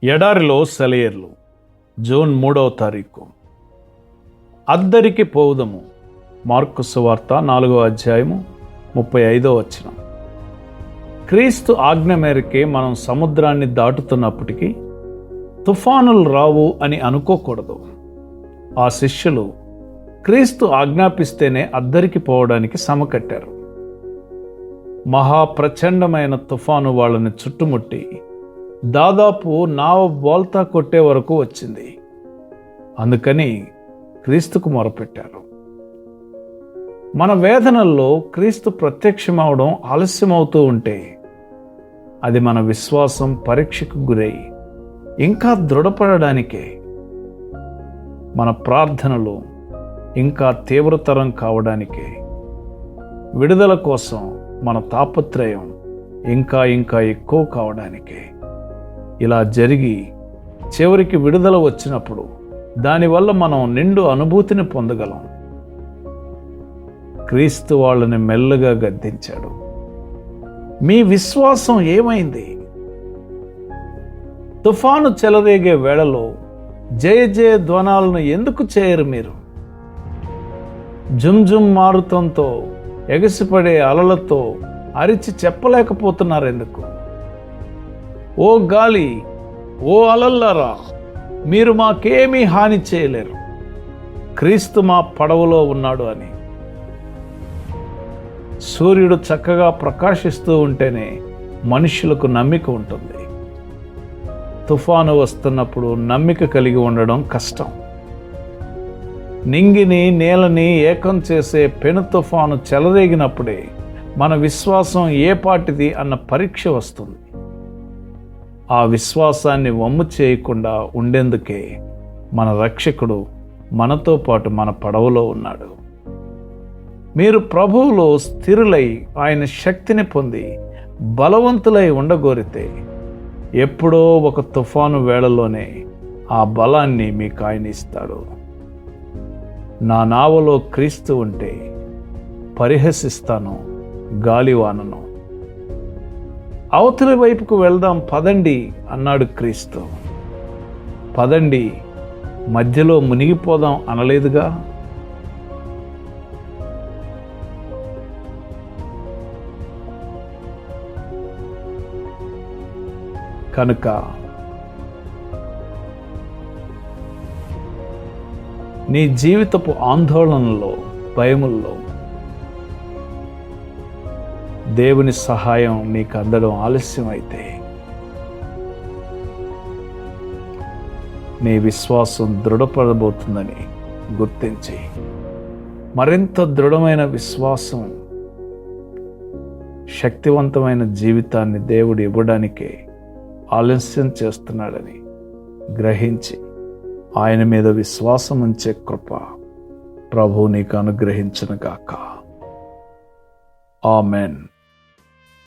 ఎడారిలో సెలయేర్లు. జూన్ 3వ తారీఖు. అద్దరికి పోవుదము. మార్కు సువార్త 4వ అధ్యాయము 35వ వచనం. క్రీస్తు ఆజ్ఞ మేరకే మనం సముద్రాన్ని దాటుతున్నప్పటికీ తుఫానులు రావు అని అనుకోకూడదు. ఆ శిష్యులు క్రీస్తు ఆజ్ఞాపిస్తేనే అద్దరికి పోవడానికి సమకట్టారు. మహాప్రచండమైన తుఫాను వాళ్ళని చుట్టుముట్టి దాదాపు నావ బోల్తా కొట్టే వరకు వచ్చింది. అందుకని క్రీస్తుకు మొరపెట్టారు. మన వేదనల్లో క్రీస్తు ప్రత్యక్షమవడం ఆలస్యమవుతూ ఉంటే అది మన విశ్వాసం పరీక్షకు గురై ఇంకా దృఢపడడానికే. మన ప్రార్థనలు ఇంకా తీవ్రతరం కావడానికే. విడుదల కోసం మన తాపత్రయం ఇంకా ఎక్కువ కావడానికే. ఇలా జరిగి చివరికి విడుదల వచ్చినప్పుడు దానివల్ల మనం నిండు అనుభూతిని పొందగలం. క్రీస్తు వాళ్ళని మెల్లగా గద్దించాడు. మీ విశ్వాసం ఏమైంది? తుఫాను చెలరేగే వేళలో జయ జయ ధ్వనాలను ఎందుకు చేయరు మీరు? జుమ్ మారుతంతో ఎగసిపడే అలలతో అరిచి చెప్పలేకపోతున్నారు ఎందుకు? ఓ గాలి, ఓ అలల్లారా, మీరు మాకేమీ హాని చేయలేరు, క్రీస్తు మా పడవలో ఉన్నాడు అని. సూర్యుడు చక్కగా ప్రకాశిస్తూ ఉంటేనే మనుషులకు నమ్మిక ఉంటుంది. తుఫాను వస్తున్నప్పుడు నమ్మిక కలిగి ఉండడం కష్టం. నింగిని నేలని ఏకం చేసే పెను తుఫాను చెలరేగినప్పుడే మన విశ్వాసం ఏ పాటిది అన్న పరీక్ష వస్తుంది. ఆ విశ్వాసాన్ని వమ్ము చేయకుండా ఉండేందుకే మన రక్షకుడు మనతో పాటు మన పడవలో ఉన్నాడు. మీరు ప్రభువులో స్థిరులై ఆయన శక్తిని పొంది బలవంతులై ఉండగోరితే ఎప్పుడో ఒక తుఫాను వేళలోనే ఆ బలాన్ని మీకు ఆయన ఇస్తాడు. నా నావలో క్రీస్తు ఉంటే పరిహసిస్తాను గాలివానను. అవతలి వైపుకు వెళ్దాం పదండి అన్నాడు క్రీస్తు. పదండి, మధ్యలో మునిగిపోదాం అనలేదుగా. కనుక నీ జీవితపు ఆందోళనలో, భయముల్లో దేవుని సహాయం నీకు అందడం ఆలస్యమైతే నీ విశ్వాసం దృఢపడబోతుందని గుర్తించి మరింత దృఢమైన విశ్వాసం, శక్తివంతమైన జీవితాన్ని దేవుడు ఇవ్వడానికే ఆలస్యం చేస్తున్నాడని గ్రహించి ఆయన మీద విశ్వాసం ఉంచే కృప ప్రభువు నీకు అనుగ్రహించునుగాక. ఆమెన్.